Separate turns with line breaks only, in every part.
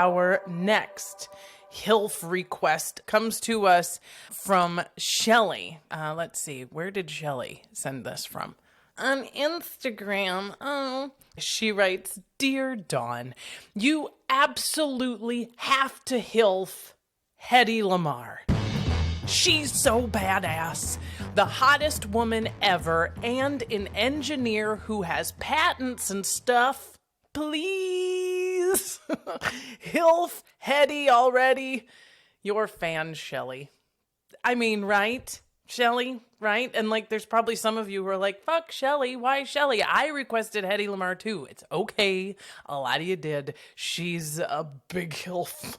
our next HILF request comes to us from Shelly. Let's see, where did Shelly send this from? On Instagram. Oh. She writes, Dear Dawn, you absolutely have to HILF Hedy Lamarr. She's so badass. The hottest woman ever and an engineer who has patents and stuff. Please. HILF Hedy already. Your fan, Shelly. I mean, right? Shelly, right? And like, there's probably some of you who are like, fuck Shelly, why Shelly? I requested Hedy Lamarr too. It's okay. A lot of you did. She's a big HILF.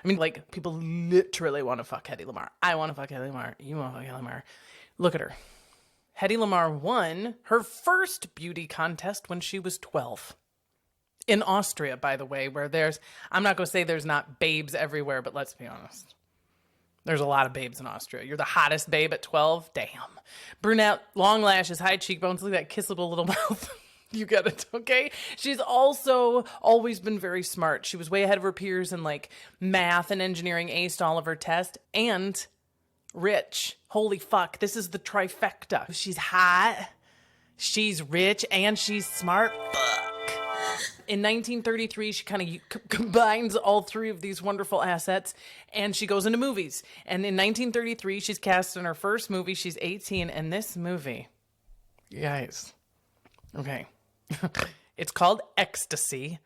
I mean, like, people literally want to fuck Hedy Lamarr. I want to fuck Hedy Lamarr. You want to fuck Hedy Lamarr. Look at her. Hedy Lamarr won her first beauty contest when she was 12. In Austria, by the way, where I'm not going to say there's not babes everywhere, but let's be honest. There's a lot of babes in Austria. You're the hottest babe at 12? Damn. Brunette, long lashes, high cheekbones, look at that kissable little mouth. You get it, okay? She's also always been very smart. She was way ahead of her peers in like math and engineering, aced all of her tests, and rich. Holy fuck, this is the trifecta. She's hot, she's rich, and she's smart. Fuck. In 1933, she kind of combines all three of these wonderful assets, and she goes into movies. And in 1933, she's cast in her first movie. She's 18, and this movie, you guys, okay, it's called Ecstasy.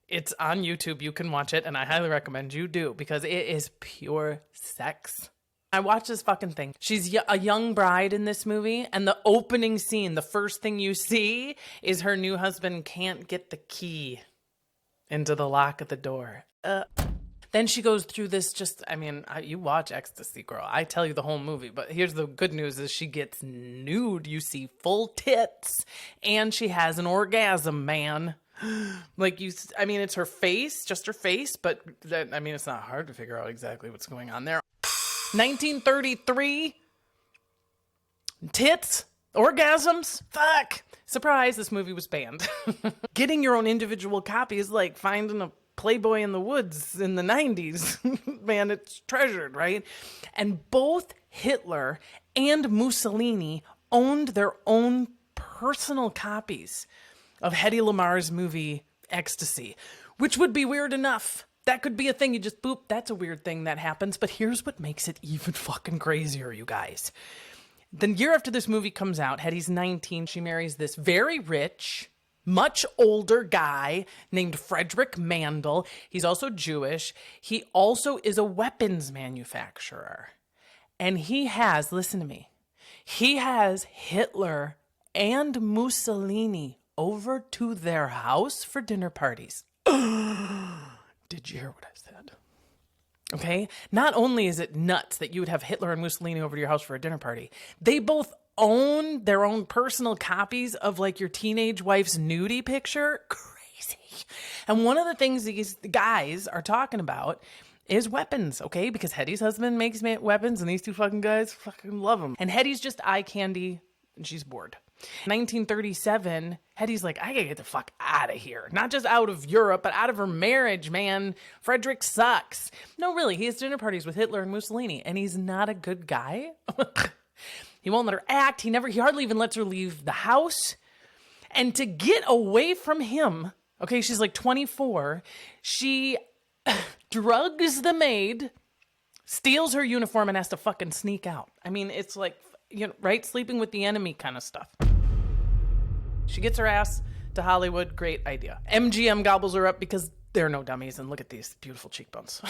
It's on YouTube. You can watch it, and I highly recommend you do, because it is pure sex. I watched this fucking thing. She's a young bride in this movie, and the opening scene, the first thing you see is her new husband can't get the key into the lock of the door. Then she goes through this you watch Ecstasy, girl. I tell you the whole movie, but here's the good news is she gets nude. You see full tits, and she has an orgasm, man. It's her face, just her face, but it's not hard to figure out exactly what's going on there. 1933, tits, orgasms, fuck. Surprise, this movie was banned. Getting your own individual copy is like finding a Playboy in the woods in the 90s. Man, it's treasured, right? And both Hitler and Mussolini owned their own personal copies of Hedy Lamarr's movie Ecstasy, which would be weird enough. That could be a thing. You just boop. That's a weird thing that happens. But here's what makes it even fucking crazier, you guys. The year after this movie comes out, Hedy's 19. She marries this very rich, much older guy named Frederick Mandel. He's also Jewish. He also is a weapons manufacturer. And he has, listen to me, he has Hitler and Mussolini over to their house for dinner parties. Did you hear what I said? Okay? Not only is it nuts that you would have Hitler and Mussolini over to your house for a dinner party, they both own their own personal copies of like your teenage wife's nudie picture. Crazy. And one of the things these guys are talking about is weapons, okay? Because Hedy's husband makes weapons, and these two fucking guys fucking love them. And Hedy's just eye candy, and she's bored. 1937, Hedy's like, I gotta get the fuck out of here. Not just out of Europe, but out of her marriage, man. Frederick sucks. No, really, he has dinner parties with Hitler and Mussolini, and he's not a good guy. He won't let her act. He hardly even lets her leave the house. And to get away from him, okay, she's like 24, she drugs the maid, steals her uniform, and has to fucking sneak out. I mean, it's like, right? Sleeping with the enemy kind of stuff. She gets her ass to Hollywood. Great idea. MGM gobbles her up because they're no dummies. And look at these beautiful cheekbones.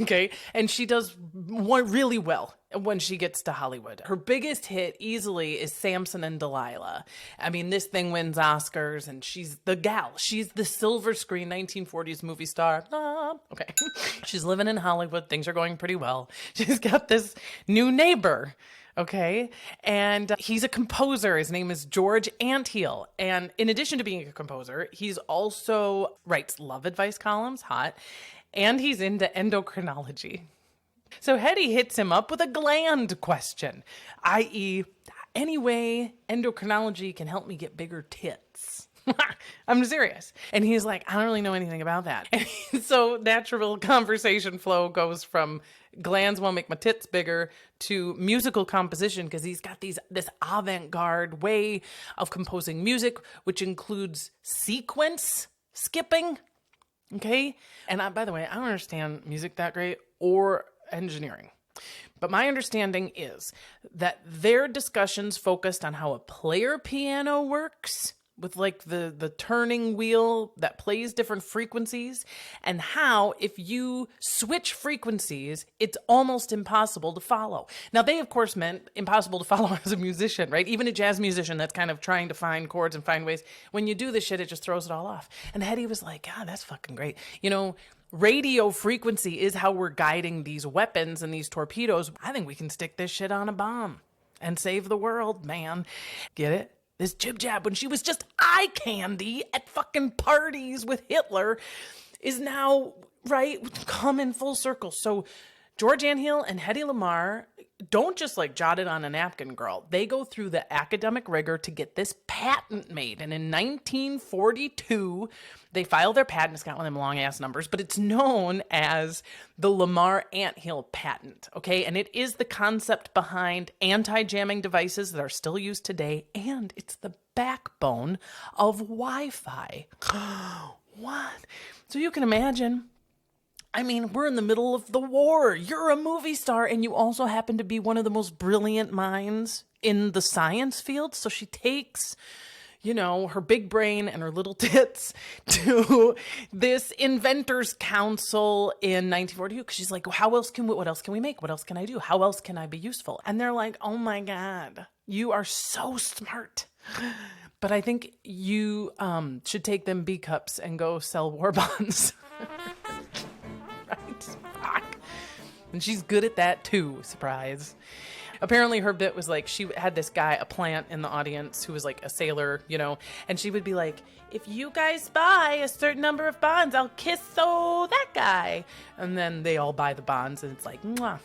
Okay. And she does really well when she gets to Hollywood. Her biggest hit easily is Samson and Delilah. I mean, this thing wins Oscars, and she's the gal. She's the silver screen 1940s movie star. Okay. She's living in Hollywood. Things are going pretty well. She's got this new neighbor. Okay. And he's a composer. His name is George Anthill. And in addition to being a composer, he's also writes love advice columns, hot, and he's into endocrinology. So Hedy hits him up with a gland question, i.e., any way endocrinology can help me get bigger tits. I'm serious. And he's like, I don't really know anything about that. And so natural conversation flow goes from glands won't make my tits bigger to musical composition, because he's got this avant-garde way of composing music, which includes sequence skipping. Okay. And by the way, I don't understand music that great or engineering. But my understanding is that their discussions focused on how a player piano works, with like the turning wheel that plays different frequencies, and how if you switch frequencies, it's almost impossible to follow. Now, they of course meant impossible to follow as a musician, right? Even a jazz musician that's kind of trying to find chords and find ways. When you do this shit, it just throws it all off. And Hedy was like, God, that's fucking great. You know, radio frequency is how we're guiding these weapons and these torpedoes. I think we can stick this shit on a bomb and save the world, man. Get it? This jib jab, when she was just eye candy at fucking parties with Hitler, is now, right, come in full circle. So George Anhill and Hedy Lamarr don't just like jot it on a napkin, girl. They go through the academic rigor to get this patent made. And in 1942, they file their patent. It's got one of them long ass numbers, but it's known as the Lamarr Anthill patent. Okay. And it is the concept behind anti-jamming devices that are still used today. And it's the backbone of Wi-Fi. What? So you can imagine, I mean, we're in the middle of the war. You're a movie star, and you also happen to be one of the most brilliant minds in the science field. So she takes, you know, her big brain and her little tits to this inventors council in 1942. Because she's like, what else can we make? What else can I do? How else can I be useful? And they're like, oh my God, you are so smart. But I think you should take them B cups and go sell war bonds. Right? Fuck. And she's good at that too. Surprise. Apparently her bit was like, she had this guy, a plant in the audience who was like a sailor, you know, and she would be like, if you guys buy a certain number of bonds, I'll kiss that guy. And then they all buy the bonds and it's like, mwah.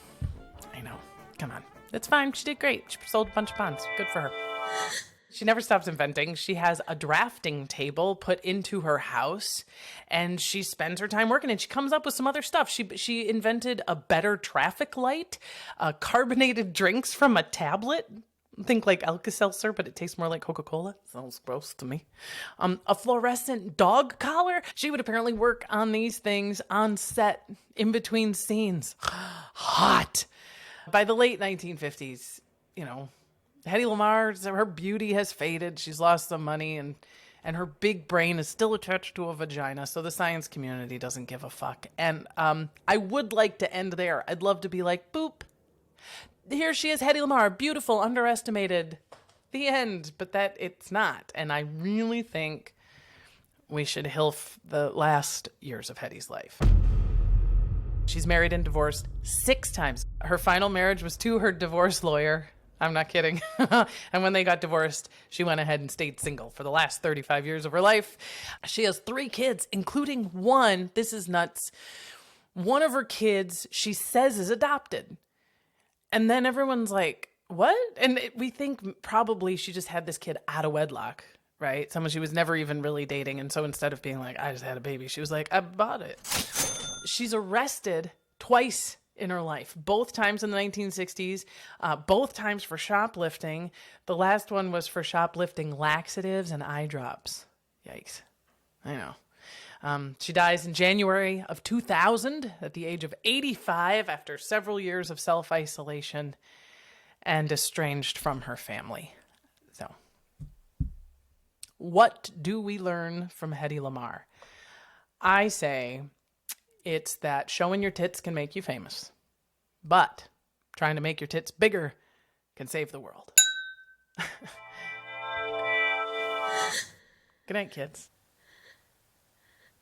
I know. Come on. It's fine. She did great. She sold a bunch of bonds. Good for her. She never stops inventing. She has a drafting table put into her house, and she spends her time working, and she comes up with some other stuff. She invented a better traffic light, carbonated drinks from a tablet. Think like Alka-Seltzer, but it tastes more like Coca-Cola. Sounds gross to me. A fluorescent dog collar. She would apparently work on these things on set in between scenes. Hot. By the late 1950s, you know, Hedy Lamarr, her beauty has faded. She's lost some money, and her big brain is still attached to a vagina. So the science community doesn't give a fuck. And I would like to end there. I'd love to be like, boop. Here she is, Hedy Lamarr, beautiful, underestimated. The end. But that it's not. And I really think we should HILF the last years of Hedy's life. She's married and divorced 6 times. Her final marriage was to her divorce lawyer. I'm not kidding. And when they got divorced, she went ahead and stayed single for the last 35 years of her life. She has 3 kids, including one. This is nuts. One of her kids, she says, is adopted. And then everyone's like, what? And we think probably she just had this kid out of wedlock, right? Someone she was never even really dating. And so instead of being like, I just had a baby, she was like, I bought it. She's arrested twice in her life, both times in the 1960s, both times for shoplifting. The last one was for shoplifting laxatives and eye drops. Yikes. I know. She dies in January of 2000 at the age of 85 after several years of self-isolation and estranged from her family. So, what do we learn from Hedy Lamarr? I say it's that showing your tits can make you famous, but trying to make your tits bigger can save the world. Good night, kids.